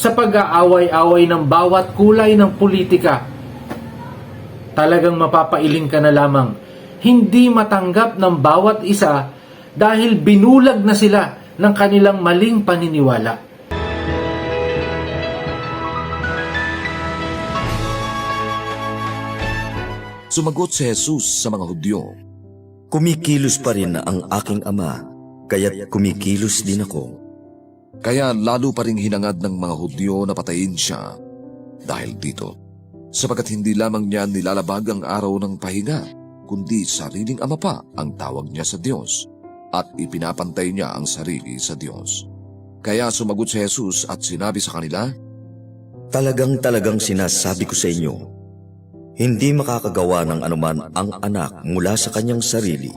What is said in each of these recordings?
sa pag-aaway-away ng bawat kulay ng politika. Talagang mapapailing ka na lamang. Hindi matanggap ng bawat isa dahil binulag na sila ng kanilang maling paniniwala. Sumagot si Jesus sa mga Hudyo, Kumikilos pa rin ang aking Ama, kaya't kumikilos din ako. kaya lalo pa ring hinangad ng mga Hudyo na patayin siya dahil dito, sapagkat hindi lamang niya nilalabag ang araw ng pahinga, kundi sariling Ama pa ang tawag niya sa Diyos at ipinapantay niya ang sarili sa Diyos. Kaya sumagot si Jesus at sinabi sa kanila, Talagang sinasabi ko sa inyo, hindi makakagawa ng anuman ang anak mula sa kanyang sarili,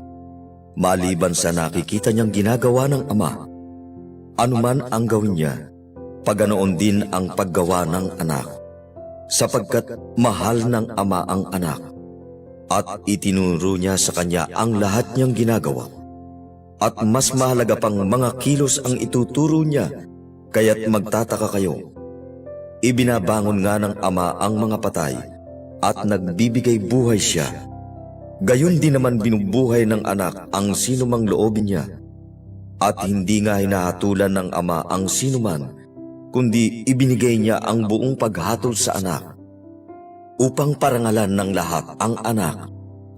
maliban sa nakikita niyang ginagawa ng Ama. Anuman ang gawin niya, paganoon din ang paggawa ng anak, sapagkat mahal ng Ama ang anak, at itinuro niya sa kanya ang lahat niyang ginagawa. At mas mahalaga pang mga kilos ang ituturo niya, kaya't magtataka kayo. Ibinabangon nga ng Ama ang mga patay, at nagbibigay buhay siya. Gayon din naman binubuhay ng anak ang sinumang loobin niya. At hindi nga hinahatulan ng Ama ang sinuman, kundi ibinigay niya ang buong paghatol sa anak, upang parangalan ng lahat ang anak,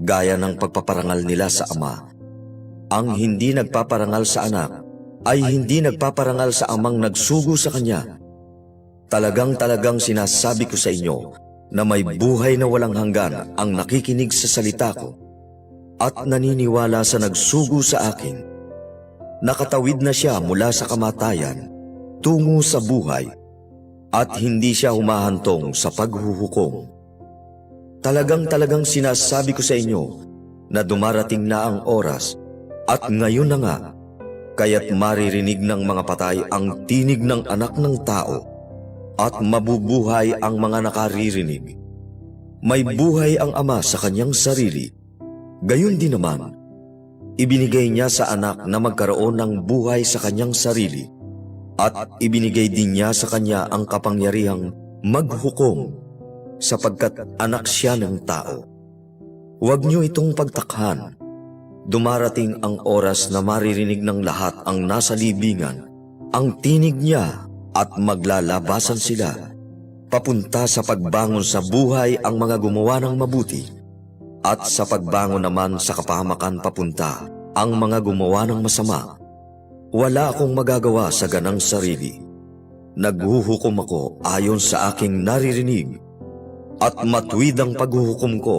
gaya ng pagpaparangal nila sa Ama. Ang hindi nagpaparangal sa anak, ay hindi nagpaparangal sa amang nagsugo sa kanya. Talagang sinasabi ko sa inyo, na may buhay na walang hanggan ang nakikinig sa salita ko at naniniwala sa nagsugo sa akin. Nakatawid na siya mula sa kamatayan tungo sa buhay at hindi siya humahantong sa paghuhukom. Talagang sinasabi ko sa inyo na dumarating na ang oras at ngayon na nga, kaya't maririnig ng mga patay ang tinig ng Anak ng Tao at mabubuhay ang mga nakaririnig. May buhay ang Ama sa kanyang sarili. Gayon din naman, ibinigay niya sa anak na magkaroon ng buhay sa kanyang sarili, at ibinigay din niya sa kanya ang kapangyarihang maghukom, sapagkat anak siya ng tao. Huwag niyo itong pagtakhan. Dumarating ang oras na maririnig ng lahat ang nasa libingan ang tinig niya, at maglalabasan sila. Papunta sa pagbangon sa buhay ang mga gumawa ng mabuti, at sa pagbangon naman sa kapahamakan papunta ang mga gumawa ng masama. Wala akong magagawa sa ganang sarili. Naghuhukom ako ayon sa aking naririnig, at matuwid ang paghuhukom ko,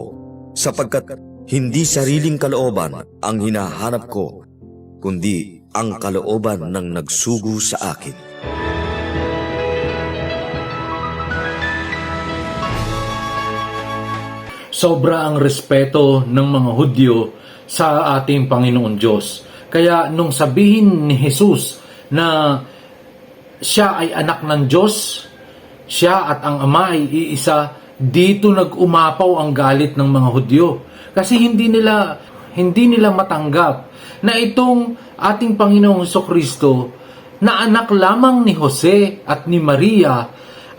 sapagkat hindi sariling kalooban ang hinahanap ko, kundi ang kalooban ng nagsugo sa akin. Sobra ang respeto ng mga Hudyo sa ating Panginoon Diyos. Kaya nung sabihin ni Jesus na siya ay anak ng Diyos, siya at ang Ama ay iisa, dito nag-umapaw ang galit ng mga Hudyo. Kasi hindi nila matanggap na itong ating Panginoong Jesucristo na anak lamang ni Jose at ni Maria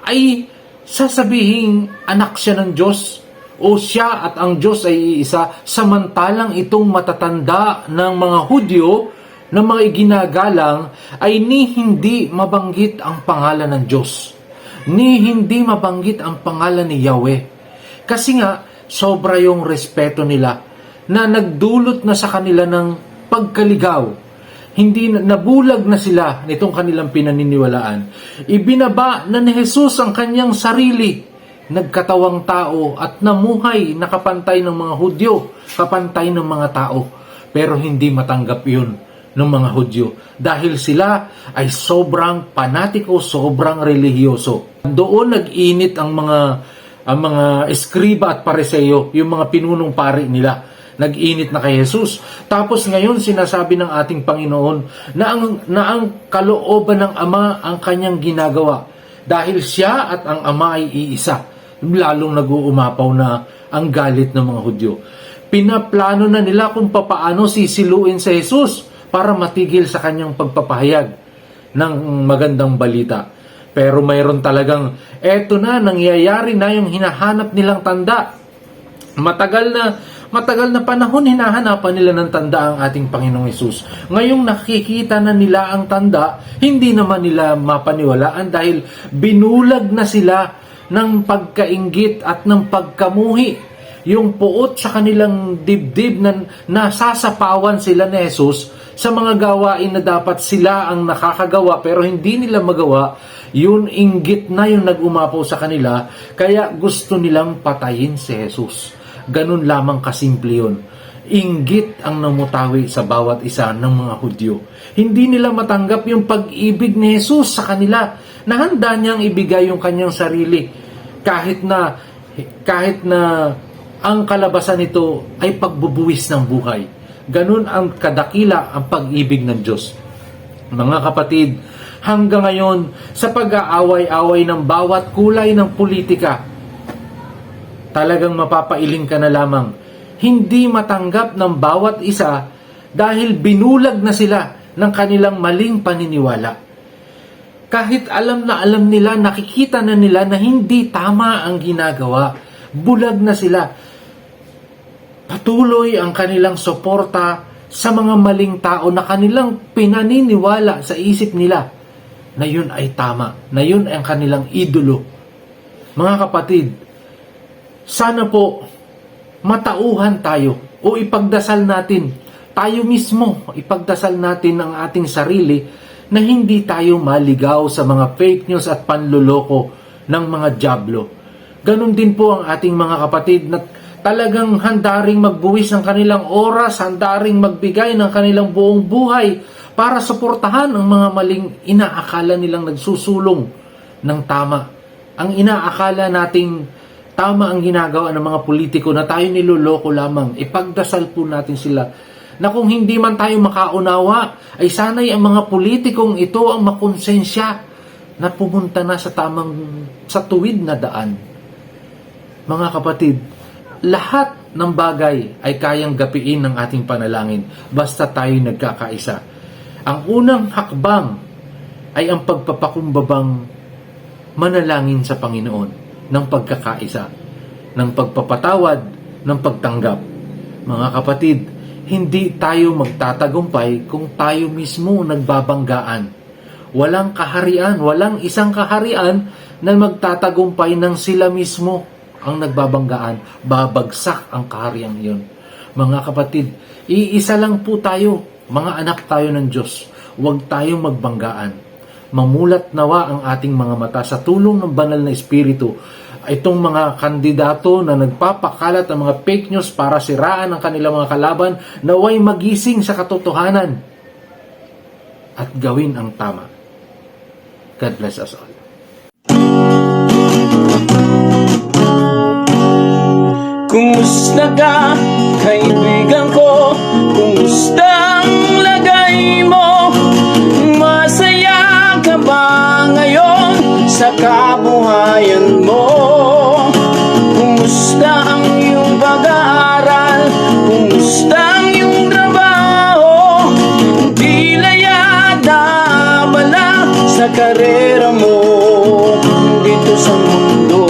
ay sasabihin anak siya ng Diyos, o siya at ang Diyos ay iisa, samantalang itong matatanda ng mga Hudyo na mga iginagalang ay hindi mabanggit ang pangalan ng Diyos, hindi mabanggit ang pangalan ni Yahweh. Kasi nga, sobra yung respeto nila na nagdulot na sa kanila ng pagkaligaw. Hindi nabulag na sila nitong kanilang pinaniniwalaan. Ibinaba na ni Jesus ang kanyang sarili, nagkatawang tao at namuhay na kapantay ng mga Hudyo, kapantay ng mga tao. Pero hindi matanggap yun ng mga Hudyo dahil sila ay sobrang panatiko, sobrang relihiyoso. Doon nag-init ang mga eskriba at pariseyo, yung mga pinunong pari nila. Nag-init na kay Jesus. Tapos ngayon sinasabi ng ating Panginoon na ang kalooban ng Ama ang kanyang ginagawa dahil siya at ang Ama ay iisa. Lalong nag-uumapaw na ang galit ng mga Hudyo. Pinaplano na nila kung papaano sisiluin sa Jesus para matigil sa kanyang pagpapahayag ng magandang balita. Pero mayroon talagang, eto na, nangyayari na yung hinahanap nilang tanda. Matagal na panahon hinahanapan nila ng tanda ang ating Panginoong Hesus. Ngayong nakikita na nila ang tanda, hindi naman nila mapaniwalaan dahil binulag na sila ng pagkainggit at ng pagkamuhi. Yung puot sa kanilang dibdib na nasasapawan sila ni Hesus sa mga gawain na dapat sila ang nakakagawa pero hindi nila magawa, yun inggit na yung nag-umapaw sa kanila, kaya gusto nilang patayin si Hesus. Ganun lamang kasimple yun. Inggit ang namutawi sa bawat isa ng mga Hudyo. Hindi nila matanggap yung pag-ibig ni Jesus sa kanila na handa niyang ibigay yung kanyang sarili kahit na ang kalabasan nito ay pagbubuwis ng buhay. Ganun ang kadakila ang pag-ibig ng Diyos. Mga kapatid, hanggang ngayon sa pag-aaway-away ng bawat kulay ng politika, talagang mapapailing ka na lamang. Hindi matanggap ng bawat isa dahil binulag na sila ng kanilang maling paniniwala. Kahit alam nila, nakikita na nila na hindi tama ang ginagawa, bulag na sila. Patuloy ang kanilang suporta sa mga maling tao na kanilang pinaniniwala sa isip nila na yun ay tama, na yun ang kanilang idolo. Mga kapatid, sana po matauhan tayo o ipagdasal natin, tayo mismo ipagdasal natin ang ating sarili na hindi tayo maligaw sa mga fake news at panluloko ng mga dyablo. Ganon din po ang ating mga kapatid na talagang handa ring magbuwis ng kanilang oras, handa ring magbigay ng kanilang buong buhay para suportahan ang mga maling inaakala nilang nagsusulong ng tama. Ang inaakala nating tama ang ginagawa ng mga politiko na tayo niloloko lamang. Ipagdasal po natin sila na kung hindi man tayo makaunawa, ay sana'y ang mga politikong ito ang makonsensya na pumunta na sa tuwid na daan. Mga kapatid, lahat ng bagay ay kayang gapiin ng ating panalangin basta tayo nagkakaisa. Ang unang hakbang ay ang pagpapakumbabang manalangin sa Panginoon ng pagkakaisa, ng pagpapatawad, ng pagtanggap. Mga kapatid, hindi tayo magtatagumpay kung tayo mismo nagbabanggaan. Walang kaharian, walang isang kaharian na magtatagumpay ng sila mismo ang nagbabanggaan. Babagsak ang kaharian yun. Mga kapatid, iisa lang po tayo, mga anak tayo ng Diyos. Huwag tayong magbanggaan. Mamulat nawa ang ating mga mata sa tulong ng banal na Espiritu. Itong mga kandidato na nagpapakalat ng mga fake news para siraan ang kanilang mga kalaban, naway magising sa katotohanan at gawin ang tama. God bless us all. Kumusta ka, kaibigan ko? Kumusta ang lagay mo? Masaya ka ba ngayon sa kabuhayan mo? Kumusta ang iyong pag-aaral? Kumusta ang iyong trabaho? Tila yata abala sa karera mo dito sa mundo.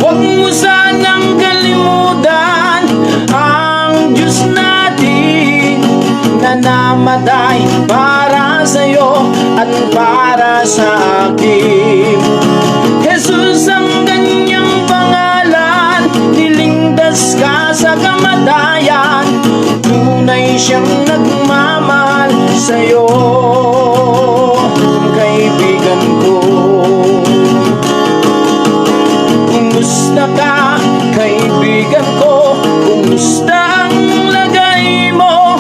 Huwag mo sanang kalimutan ang Diyos natin na namatay para sa'yo at para sa akin. Jesus ang kanyang pangalan, niligtas ka sa kamatayan. Tunay siyang nagmamahal sa'yo, kaibigan ko. Kumusta ka, kaibigan ko? Kumusta ang lagay mo?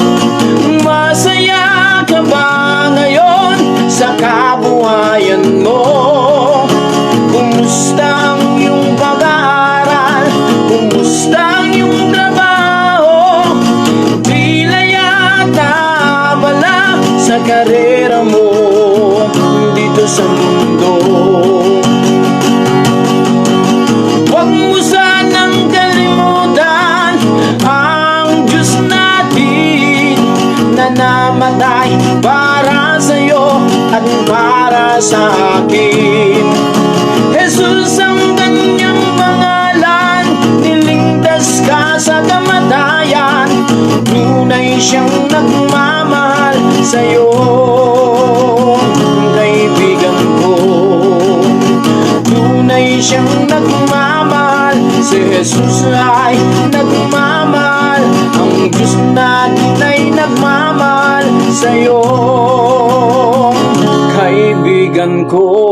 Masaya ka ba ngayon sa kabuhayan mo? Kumusta ang iyong pag-aaral? Kumusta ang iyong trabaho? Tila yata abala sa karera mo dito sa mundo. Huwag mo sanang kalimutan ang Diyos natin na namatay para sa'yo at sa akin. Jesus ang kanyang pangalan, niligtas ka sa kamatayan. Tunay siyang nagmamahal sa'yo, kaibigan ko. Tunay siyang nagmamahal, si Jesus ay nagmamahal. Ang Diyos natin ay nagmamahal sa'yo, kaibigan ko.